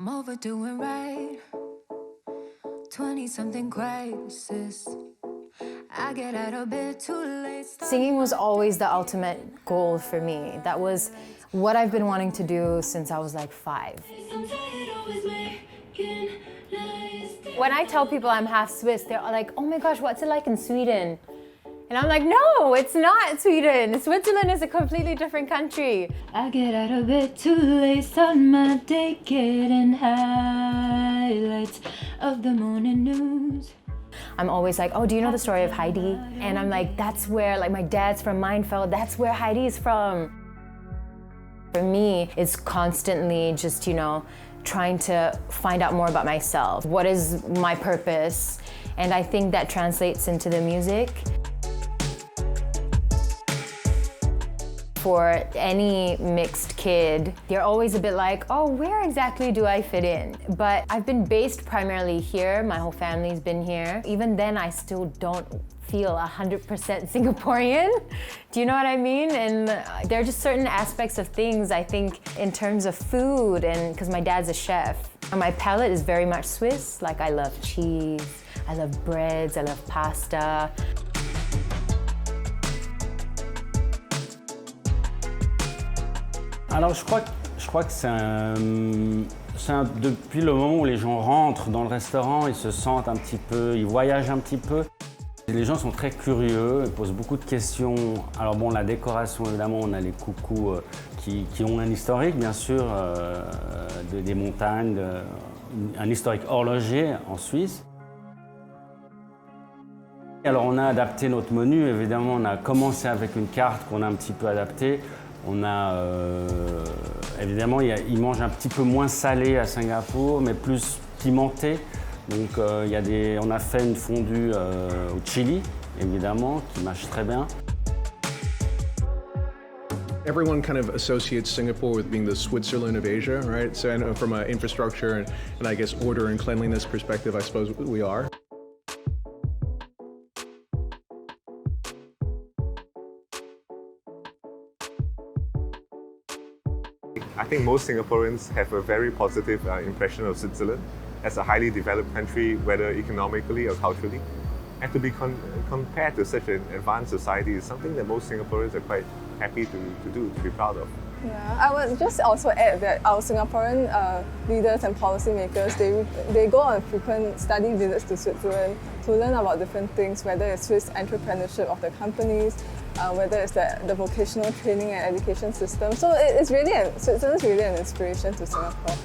I'm overdoing right. 20-something crisis. I get out of bed too late. Singing was always the ultimate goal for me. That was what I've been wanting to do since I was like 5. When I tell people I'm half Swiss, they're like, oh my gosh, what's it like in Sweden? And I'm like, no, it's not Sweden. Switzerland is a completely different country. I get out of bed too late, start my day getting highlights of the morning news. I'm always like, oh, do you know the story of Heidi? And I'm like, that's where, like, my dad's from Mainfeld, that's where Heidi's from. For me, it's constantly just, trying to find out more about myself. What is my purpose? And I think that translates into the music. For any mixed kid, they're always a bit like, oh, where exactly do I fit in? But I've been based primarily here. My whole family's been here. Even then, I still don't feel 100% Singaporean. Do you know what I mean? And there are just certain aspects of things, I think, in terms of food, and because my dad's a chef. My palate is very much Swiss. Like, I love cheese, I love breads, I love pasta. Alors je crois que depuis le moment où les gens rentrent dans le restaurant, ils se sentent un petit peu, ils voyagent un petit peu. Les gens sont très curieux, ils posent beaucoup de questions. Alors bon, la décoration, évidemment, on a les coucous qui ont un historique, bien sûr, des montagnes, un historique horloger en Suisse. Alors on a adapté notre menu, évidemment, on a commencé avec une carte qu'on a un petit peu adaptée. On a, évidemment, ils mangent un petit peu moins salé à Singapour, mais plus pimenté. Donc on a fait une fondue au chili, évidemment, qui marche très bien. Everyone kind of associates Singapore with being the Switzerland of Asia, right? So and from an infrastructure and I guess order and cleanliness perspective, I suppose we are. I think most Singaporeans have a very positive impression of Switzerland as a highly developed country, whether economically or culturally. And to be compared to such an advanced society is something that most Singaporeans are quite happy to do, to be proud of. Yeah, I would just also add that our Singaporean leaders and policymakers, they go on frequent study visits to Switzerland to learn about different things, whether it's Swiss entrepreneurship of the companies, whether it's the vocational training and education system. So Switzerland's really an inspiration to Singapore.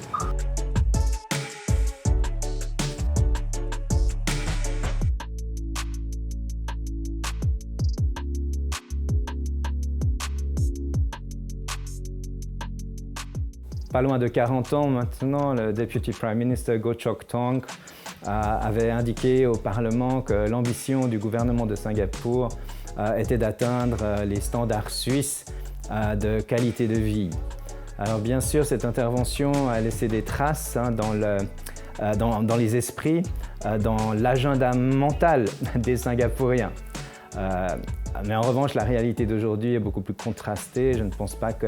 Pas loin de 40 ans maintenant, le Deputy Prime Minister Goh Chok Tong avait indiqué au Parlement que l'ambition du gouvernement de Singapour était d'atteindre les standards suisses de qualité de vie. Alors bien sûr, cette intervention a laissé des traces dans les esprits, dans l'agenda mental des Singapouriens. Mais en revanche, la réalité d'aujourd'hui est beaucoup plus contrastée. Je ne pense pas que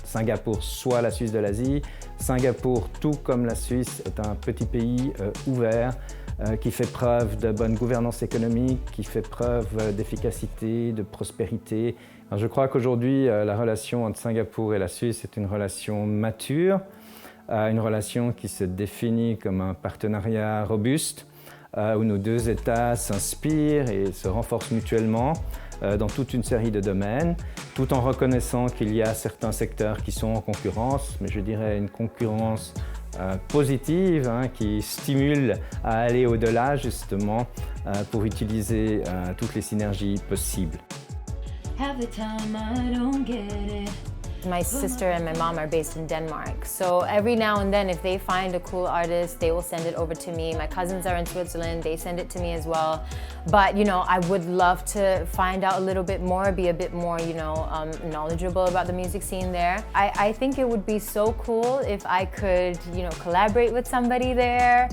Singapour soit la Suisse de l'Asie. Singapour, tout comme la Suisse, est un petit pays ouvert qui fait preuve de bonne gouvernance économique, qui fait preuve d'efficacité, de prospérité. Alors, je crois qu'aujourd'hui, la relation entre Singapour et la Suisse est une relation mature, une relation qui se définit comme un partenariat robuste, où nos deux États s'inspirent et se renforcent mutuellement dans toute une série de domaines, tout en reconnaissant qu'il y a certains secteurs qui sont en concurrence, mais je dirais une concurrence positive qui stimule à aller au-delà justement pour utiliser toutes les synergies possibles. Half the time I don't get it. My sister and my mom are based in Denmark, so every now and then if they find a cool artist, they will send it over to me. My cousins are in Switzerland, they send it to me as well. But I would love to find out a little bit more, be a bit more knowledgeable about the music scene there. I think it would be so cool if I could collaborate with somebody there.